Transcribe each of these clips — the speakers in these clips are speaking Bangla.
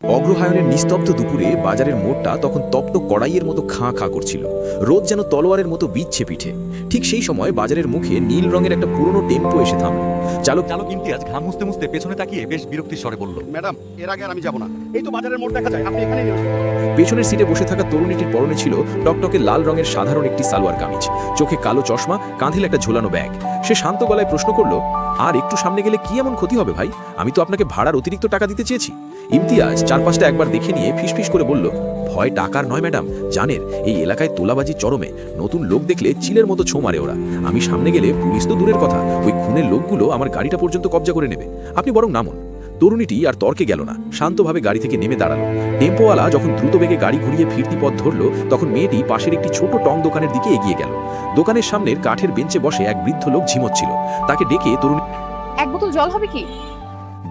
অগ্রহায়ণের নিস্তব্ধ দুপুরে বাজারের মোড়টা তখন তপ্ত কড়াইয়ের মতো খাঁ খাঁ করছিল। রোদ যেন তলোয়ারের মতো বিচ্ছে পিঠে। ঠিক সেই সময় বাজারের মুখে নীল রঙের একটা পুরনো টেম্পো এসে থামল। চালক ইমতিয়াজ ঘাম মুছতে মুছতে পেছনে তাকিয়ে বেশ বিরক্তির স্বরে বলল, ম্যাডাম, এর আগে আর আমি যাব না। এই তো বাজারের মোড় দেখা যায়, আপনি এখানেই নিয়ে আসুন। পেছনের সিটে বসে থাকা তরুণীটির পরনে ছিল টকটকে লাল রঙের সাধারণ একটি সালোয়ার কামিজ, চোখে কালো চশমা, কাঁধে একটা ঝোলানো ব্যাগ। সে শান্ত গলায় প্রশ্ন করল, আর একটু সামনে গেলে কি এমন ক্ষতি হবে ভাই? আমি তো আপনাকে ভাড়ার অতিরিক্ত টাকা দিতে চেয়েছি। ইমতিয়াজ চারপাশটা একবার দেখে নিয়ে ফিসফিস করে বলল, ভয় টাকার নয় ম্যাডাম, জানেন এই এলাকায় তোলাবাজি চরমে। নতুন লোক দেখলে চিলের মতো ছো মারে ওরা। আমি সামনে গেলে পুলিশ তো দূরের কথা, ওই খুনের লোকগুলো আমার গাড়িটা পর্যন্ত কবজা করে নেবে। আপনি বরং নামুন। তরুণীটি আর তর্কে গেল না, শান্তভাবে গাড়ি থেকে নেমে দাঁড়ালো। টেম্পোওয়ালা যখন দ্রুত বেগে গাড়ি ঘুরিয়ে ফিরতি পথ ধরল, তখন মেয়েটি পাশের একটি ছোট টং দোকানের দিকে এগিয়ে গেল। দোকানের সামনের কাঠের বেঞ্চে বসে এক বৃদ্ধ লোক ঝিমোচ্ছিল। তাকে ডেকে তরুণী এক বোতল জল হবে কি?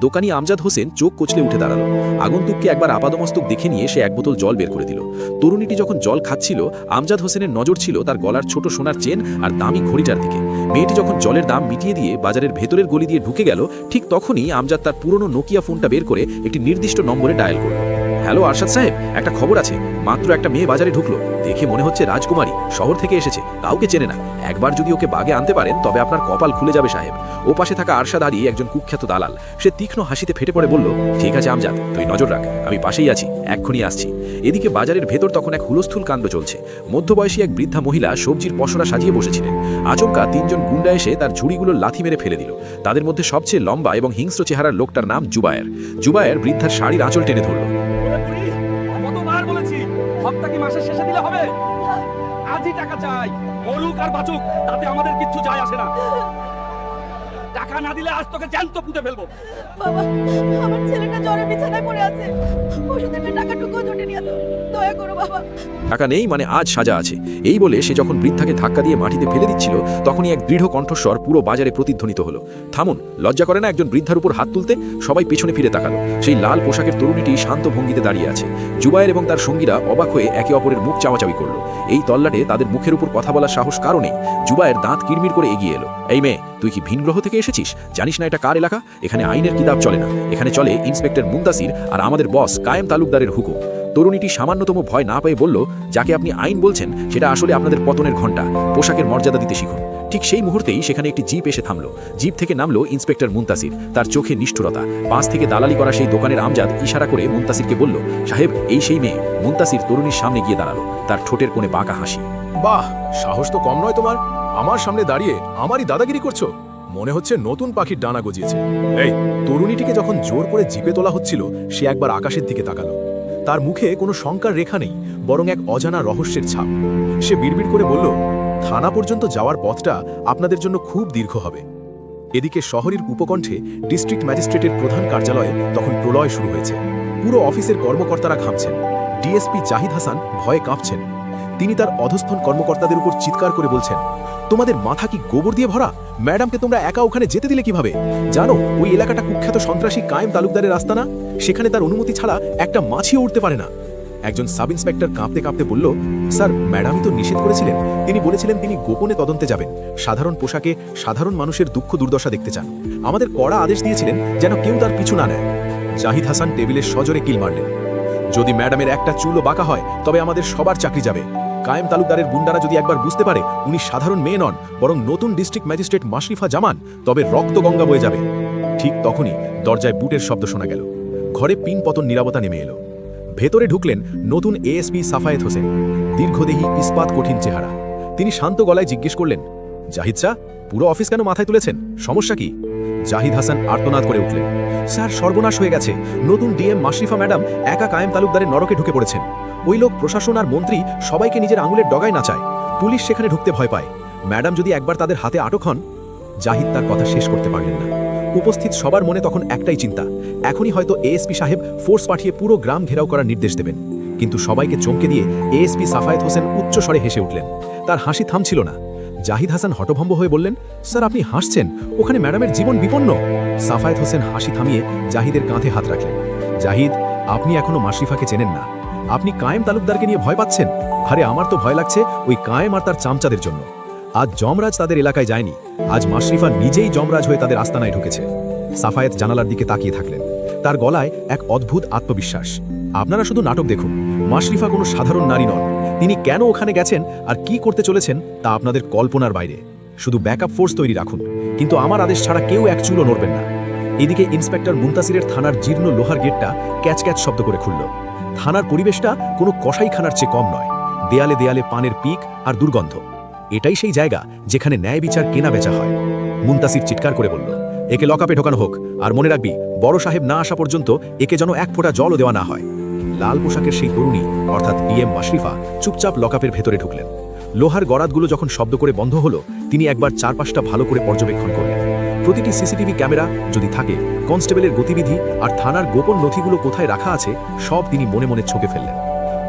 দোকানি আমজাদ হোসেন চোখ কচলে উঠে দাঁড়ালো। আগন্তুককে একবার আপাদমস্তক দেখে নিয়ে সে এক বোতল জল বের করে দিল। তরুণীটি যখন জল খাচ্ছিল, আমজাদ হোসেনের নজর ছিল তার গলার ছোট সোনার চেন আর দামি ঘড়িটার দিকে। মেয়েটি যখন জলের দাম মিটিয়ে দিয়ে বাজারের ভেতরের গলি দিয়ে ঢুকে গেল, ঠিক তখনই আমজাদ তার পুরনো নোকিয়া ফোনটা বের করে একটি নির্দিষ্ট নম্বরে ডায়াল করল। হ্যালো আরশাদ সাহেব, একটা খবর আছে। মাত্র একটা মেয়ে বাজারে ঢুকলো, দেখে মনে হচ্ছে রাজকুমারী, শহর থেকে এসেছে, কাউকে চেনে না। একবার যদি ওকে বাগে আনতে পারেন তবে আপনার কপাল খুলে যাবে সাহেব। ও পাশে থাকা আরশাদ আলী একজন কুখ্যাত দালাল। সে তীক্ষ্ণ হাসিতে ফেটে পড়ে বলল, ঠিক আছে আমজাদ, তুই নজর রাখ, আমি পাশেই আছি, এক্ষুনি আসছি। এদিকে বাজারের ভেতর তখন এক হুলস্থুল কাণ্ড চলছে। মধ্যবয়সী এক বৃদ্ধা মহিলা সবজির পসরা সাজিয়ে বসেছিলেন। আচমকা তিনজন গুন্ডা এসে তার ঝুড়িগুলো লাথি মেরে ফেলে দিল। তাদের মধ্যে সবচেয়ে লম্বা এবং হিংস্র চেহারার লোকটার নাম জুবায়ের। জুবায়ের বৃদ্ধার শাড়ির আঁচল টেনে ধরল। কতবার বলেছি হপ্তা কি মাসের শেষে দিলে হবে? আজই টাকা চাই, মরুক আর বাঁচুক তাতে আমাদের কিচ্ছু যায় আসে না। টাকা না দিলে আজ তোকে জ্যান্ত পুঁতে ফেলবো। বাবা, আমার ছেলেটা জ্বরে বিছানায় পড়ে আছে, ওষুধের টাকাটুকুও জোটেনি, এত দয়া করো বাবা। টাকা নেই মানে আজ সাজা আছে, এই বলে সে যখন বৃদ্ধাকে ধাক্কা দিয়ে মাটিতে ফেলে দিচ্ছিল, তখনই এক দৃঢ় কণ্ঠস্বর পুরো বাজারে প্রতিধ্বনিত হলো, থামুন, লজ্জা করে না একজন বৃদ্ধার উপর হাত তুলতে? সবাই পেছনে ফিরে তাকালো। সেই লাল পোশাকের তরুণীটি শান্ত ভঙ্গিতে দাঁড়িয়ে আছে। জুবায়ের এবং তার সঙ্গীরা অবাক হয়ে একে অপরের মুখ চাওয়াচাওয়ি করলো। এই তল্লাটে তাদের মুখের উপর কথা বলার সাহস কারো নেই। জুবায়ের দাঁত কিরমির করে এগিয়ে এলো। এই মেয়ে, তুই কি ভিন গ্রহ থেকে এসেছিস? জানিস না এটা কার এলাকা? এখানে আইনের কিতাব চলে না, এখানে চলে ইন্সপেক্টর মুনতাসির আর আমাদের বস কায়েম তালুকদারের হুকুম। তরুণীটি সামান্যতম ভয় না পেয়ে বলল, যাকে আপনি আইন বলছেন সেটা আসলে আপনাদের পতনের ঘণ্টা। পোশাকের মর্যাদা দিতে শিখুন। ঠিক সেই মুহূর্তেই সেখানে একটি জিপ এসে থামলো। জিপ থেকে নামলো ইন্সপেক্টর মুনতাসির। তার চোখে নিষ্ঠুরতা। পাশ থেকে দালালি করা সেই দোকানের আমজাদ ইশারা করে মুনতাসিরকে বলল, সাহেব, এই সেই মেয়ে। মুনতাসির তরুণীর সামনে গিয়ে দাঁড়ালো, তার ঠোঁটের কোণে বাঁকা হাসি। বাহ, সাহস তো কম নয় তোমার। আমার সামনে দাঁড়িয়ে আমারই দাদাগিরি করছো? মনে হচ্ছে নতুন পাখির ডানা গজিয়েছে। এই, তরুণীটিকে যখন জোর করে জিপে তোলা হচ্ছিল, সে একবার আকাশের দিকে তাকালো। তার মুখে কোনো শঙ্কার রেখা নেই, বরং এক অজানা রহস্যের ছাপ। সে বিড়বিড় করে বলল, থানা পর্যন্ত যাওয়ার পথটা আপনাদের জন্য খুব দীর্ঘ হবে। এদিকে শহরের উপকণ্ঠে ডিস্ট্রিক্ট ম্যাজিস্ট্রেটের প্রধান কার্যালয়ে তখন প্রলয় শুরু হয়েছে। পুরো অফিসের কর্মকর্তারা ঘামছেন। ডিএসপি জাহিদ হাসান ভয়ে কাঁপছেন। তিনি তার অধস্থন কর্মকর্তাদের উপর চিৎকার করে বলছেন, তোমাদের মাথা কি গোবর দিয়ে ভরা? ম্যাডামকে তোমরা একা ওখানে যেতে দিলে কিভাবে? জানো ওই এলাকাটা কুখ্যাত সন্ত্রাসী কায়েম তালুকদারের আস্তানা। সেখানে তার অনুমতি ছাড়া একটা মাছিও উঠতে পারে না। একজন সাব ইন্সপেক্টর কাঁপতে কাঁপতে বলল, স্যার, ম্যাডামই তো নিষেধ করেছিলেন। তিনি বলেছিলেন তিনি গোপনে তদন্তে যাবেন, সাধারণ পোশাকে সাধারণ মানুষের দুঃখ দুর্দশা দেখতে চান। আমাদের কড়া আদেশ দিয়েছিলেন যেন কেউ তার পিছু না নেয়। জাহিদ হাসান টেবিলে সজোরে কিল মারলেন। যদি ম্যাডামের একটা চুলও বাঁকা হয় তবে আমাদের সবার চাকরি যাবে। কায়েম তালুকদারের গুন্ডারা যদি একবার বুঝতে পারে উনি সাধারণ মেয়ে নন, বরং নতুন ডিস্ট্রিক্ট ম্যাজিস্ট্রেট মাশরিফা জামান, তবে রক্ত গঙ্গা বয়ে যাবে। ঠিক তখনই দরজায় বুটের শব্দ শোনা গেল। ঘরে পিন পতন নীরবতা নেমে এলো। ভেতরে ঢুকলেন নতুন এএসপি সাফায়েত হোসেন, দীর্ঘদেহী, ইস্পাত কঠিন চেহারা। তিনি শান্ত গলায় জিজ্ঞেস করলেন, জাহিদ শাহ, পুরো অফিস কেন মাথায় তুলেছেন? সমস্যা কি? জাহিদ হাসান আর্তনাদ করে উঠলেন, স্যার, সর্বনাশ হয়ে গেছে। নতুন ডিএম মাশরিফা ম্যাডাম একা কায়েম তালুকদারের নরকে ঢুকে পড়েছেন। ওই লোক প্রশাসন আর মন্ত্রী সবাইকে নিজের আঙুলের ডগায় নাচায়। পুলিশ সেখানে ঢুকতে ভয় পায়। ম্যাডাম যদি একবার তাদের হাতে আটক হন। জাহিদ তার কথা শেষ করতে পারলেন না। উপস্থিত সবার মনে তখন একটাই চিন্তা, এখনই হয়তো এএসপি সাহেব ফোর্স পাঠিয়ে পুরো গ্রাম ঘেরাও করার নির্দেশ দেবেন। কিন্তু সবাইকে চমকে দিয়ে এএসপি সাফায়েত হোসেন উচ্চ স্বরে হেসে উঠলেন। তার হাসি থামছিল না। জাহিদ হাসান হতভম্ব হয়ে বললেন, স্যার, আপনি হাসছেন? ওখানে ম্যাডামের জীবন বিপন্ন। সাফায়েত হোসেন হাসি থামিয়ে জাহিদের কাঁধে হাত রাখলেন। জাহিদ, আপনি এখনো মাশরিফাকে চেনেন না। আপনি কায়েম তালুকদারকে নিয়ে ভয় পাচ্ছেন। আরে, আমার তো ভয় লাগছে ওই কায়েম আর তার চামচাদের জন্য। আজ যমরাজ তাদের এলাকায় যায়নি, আজ মাশরিফা নিজেই যমরাজ হয়ে তাদের আস্তানায় ঢুকেছে। সাফায়েত জানালার দিকে তাকিয়ে থাকলেন। তার গলায় এক অদ্ভুত আত্মবিশ্বাস। আপনারা শুধু নাটক দেখুন, মাশরিফা কোনো সাধারণ নারী নন। তিনি কেন ওখানে গেছেন আর কি করতে চলেছেন তা আপনাদের কল্পনার বাইরে। শুধু ব্যাকআপ ফোর্স তৈরি রাখুন, কিন্তু আমার আদেশ ছাড়া কেউ এক চুলও নড়বেন না। এদিকে ইন্সপেক্টর মুনতাসিরের থানার জীর্ণ লোহার গেটটা ক্যাচ ক্যাচ শব্দ করে খুলল। থানার পরিবেশটা কোনো কসাইখানার চেয়ে কম নয়। দেয়ালে দেয়ালে পানের পিক আর দুর্গন্ধ। এটাই সেই জায়গা যেখানে ন্যায় বিচার কেনা বেচা হয়। মুনতাসির চিৎকার করে বলল, একে লকআপে ঢোকানো হোক, আর মনে রাখবি বড় সাহেব না আসা পর্যন্ত একে যেন এক ফোঁটা জলও দেওয়া না হয়। লাল পোশাকের সেই তরুণী অর্থাৎ পিএম মাশরিফা চুপচাপ লকআপের ভেতরে ঢুকলেন। লোহার গরাদগুলো যখন শব্দ করে বন্ধ হলো, তিনি একবার চারপাশটা ভালো করে পর্যবেক্ষণ করলেন। প্রতিটি সিসিটিভি ক্যামেরা যদি থাকে, কনস্টেবলের গতিবিধি আর থানার গোপন নথিগুলো কোথায় রাখা আছে সব তিনি মনে মনে ছকে ফেললেন।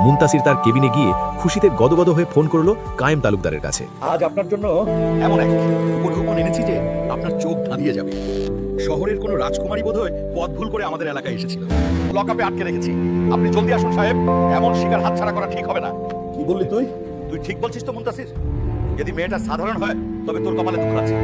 মুনতাসির তার কেবিনে গিয়ে খুশিতে গদগদ হয়ে ফোন করল কায়েম তালুকদারের কাছে। আজ আপনার জন্য এমন এক উপঢৌকন এনেছি যে আপনার চোখ ধাঁধিয়ে যাবে। শহরের কোনো রাজকুমারী বোধহয় পথ ভুল করে আমাদের এলাকায় এসেছিল। লকআপে আটকে রেখেছি। আপনি জলদি আসুন সাহেব, এমন শিকার হাতছাড়া করা ঠিক হবে না। কি বললি তুই? তুই ঠিক বলছিস তো মুনতাসির? যদি মেয়েটা সাধারণ হয় তবে তোর কপালে দুঃখ আছে।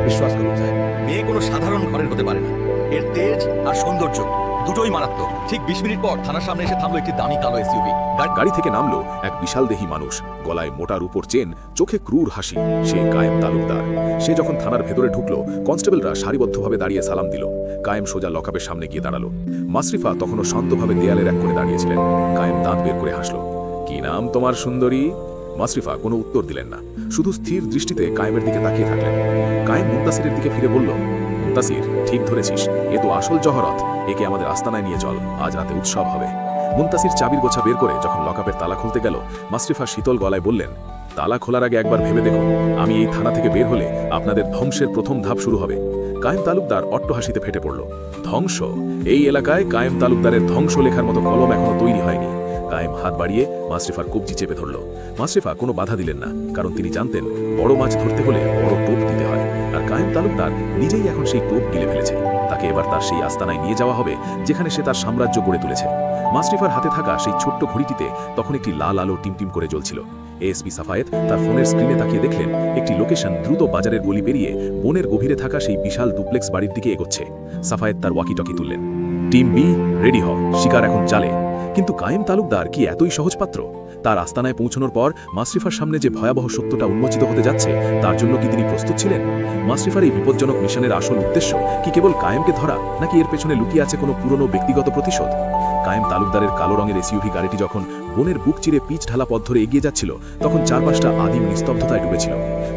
বিশ্বাস করুন সাহেব, মেয়ে কোনো সাধারণ ঘরের হতে পারে না। এর তেজ আর সৌন্দর্য দুটোই মারাত্মক। ঠিক 20 মিনিট পর থানার সামনে এসে থামলো একটি দামি কালো এসইউভি। গাড়ি থেকে নামলো এক বিশালদেহী মানুষ, গলায় মোটার উপর চেন, চোখে ক্রূর হাসি। সে কায়েম তালুকদার। সে যখন থানার ভেতরে ঢুকলো, কনস্টেবলরা সারিবদ্ধভাবে দাঁড়িয়ে সালাম দিল। কায়েম সোজা লকআপের সামনে গিয়ে দাঁড়ালো। মাশরিফা তখনও শান্তভাবে দেয়ালের এক কোণে দাঁড়িয়েছিলেন। কায়েম দাঁত বের করে হাসলো। কি নাম তোমার সুন্দরী? মাশরিফা কোনো উত্তর দিলেন না, শুধু স্থির দৃষ্টিতে কায়েমের দিকে তাকিয়ে থাকলেন। কায়েম মুনতাসিরের দিকে ফিরে বলল, মুনতাসির, ঠিক ধরেছিস, এ তো আসল জহরত। একে আমাদের আস্তানায় নিয়ে চল, আজ রাতে উৎসব হবে। মুনতাসির চাবির গোছা বের করে যখন লকআপের তালা খুলতে গেল, মাশরিফা শীতল গলায় বললেন, তালা খোলার আগে একবার ভেবে দেখুন, আমি এই থানা থেকে বের হলে আপনাদের ধ্বংসের প্রথম ধাপ শুরু হবে। কায়েম তালুকদার অট্টহাসিতে ফেটে পড়ল। ধ্বংস? এই এলাকায় কায়েম তালুকদারের ধ্বংস লেখার মতো কলম এখনো তৈরি হয়নি। কায়েম হাত বাড়িয়ে মাশরিফার কবজি চেপে ধরল। মাশরিফা কোনো বাধা দিলেন না, কারণ তিনি জানতেন বড় মাছ ধরতে হলে বড় টোপ দিতে হয়। আর কায়েম তালুকদার নিজেই এখন সেই টোপ গিলে ফেলেছে। তাকে এবার তার সেই আস্তানায় নিয়ে যাওয়া হবে যেখানে সে তার সাম্রাজ্য গড়ে তুলেছে। মাশরিফার হাতে থাকা সেই ছোট্ট ঘড়িটিতে তখন একটি লাল আলো টিমটিম করে জ্বলছিল। এএসপি সাফায়েত তার ফোনের স্ক্রিনে তাকিয়ে দেখলেন একটি লোকেশন দ্রুত বাজারের গলি পেরিয়ে বনের গভীরে থাকা সেই বিশাল ডুপ্লেক্স বাড়ির দিকে এগোচ্ছে। সাফায়েত তার ওয়াকিটকি তুললেন। টিম বি, রেডি হও, শিকার এখন জালে। কিন্তু কায়েম তালুকদার কি এতই সহজ পাত্র? তার আস্তানায় পৌঁছানোর পর মাশরিফার সামনে যে ভয়াবহ সত্যটা উন্মোচিত হতে যাচ্ছে, তার জন্য কি তিনি প্রস্তুত ছিলেন? মাশরিফার এই বিপজ্জনক মিশনের আসল উদ্দেশ্য কি কেবল কায়েমকে ধরা, নাকি এর পেছনে লুকিয়ে আছে কোনো পুরনো ব্যক্তিগত প্রতিশোধ? কায়েম তালুকদারের কালো রঙের এসইউভি গাড়িটি যখন বনের বুক চিরে পিচ ঢালা পথ ধরে এগিয়ে যাচ্ছিল, তখন চারপাশটা আদিম নিস্তব্ধতায় ডুবেছিল।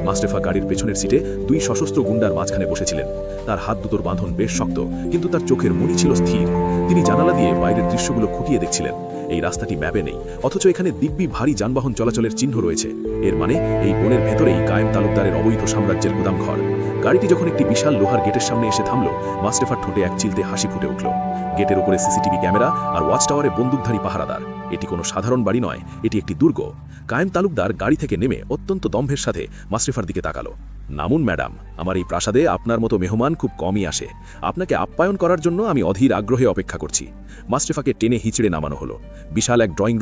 মাশরিফা গাড়ির পেছনের সিটে দুই সশস্ত্র গুন্ডার মাঝখানে বসেছিলেন। তার হাত দুটোর বাঁধন বেশ শক্ত, কিন্তু তার চোখের মনি ছিল স্থির। তিনি জানালা দিয়ে বাইরের দৃশ্যগুলো খুঁটিয়ে দেখছিলেন। এই রাস্তাটি ম্যাপে নেই, অথচ এখানে দিব্যি ভারী যানবাহন চলাচলের চিহ্ন রয়েছে। এর মানে এই বনের ভেতরেই কায়েম তালুকদারের অবৈধ সাম্রাজ্যের গুদামঘর। গাড়িটি যখন একটি বিশাল লোহার গেটের সামনে এসে থামল, মাশরিফার ঠোঁটে এক চিলতে হাসি ফুটে উঠল। গেটের উপরে সিসিটিভি ক্যামেরা আর ওয়াচ টাওয়ারে বন্দুকধারী পাহারাদার। এটি কোনো সাধারণ বাড়ি নয়, এটি একটি দুর্গ। কায়েম তালুকদার গাড়ি থেকে নেমে অত্যন্ত দম্ভের সাথে মাশরিফার দিকে তাকালো। নামুন ম্যাডাম, আমার এই প্রাসাদে আপনার মতো মেহমান খুব কমই আসে। আপনাকে আপ্যায়ন করার জন্য আমি অধীর আগ্রহে অপেক্ষা করছি। মাশরিফাকে টেনে হিচড়ে নামানো হলো। বিশাল এক ড্রয়িং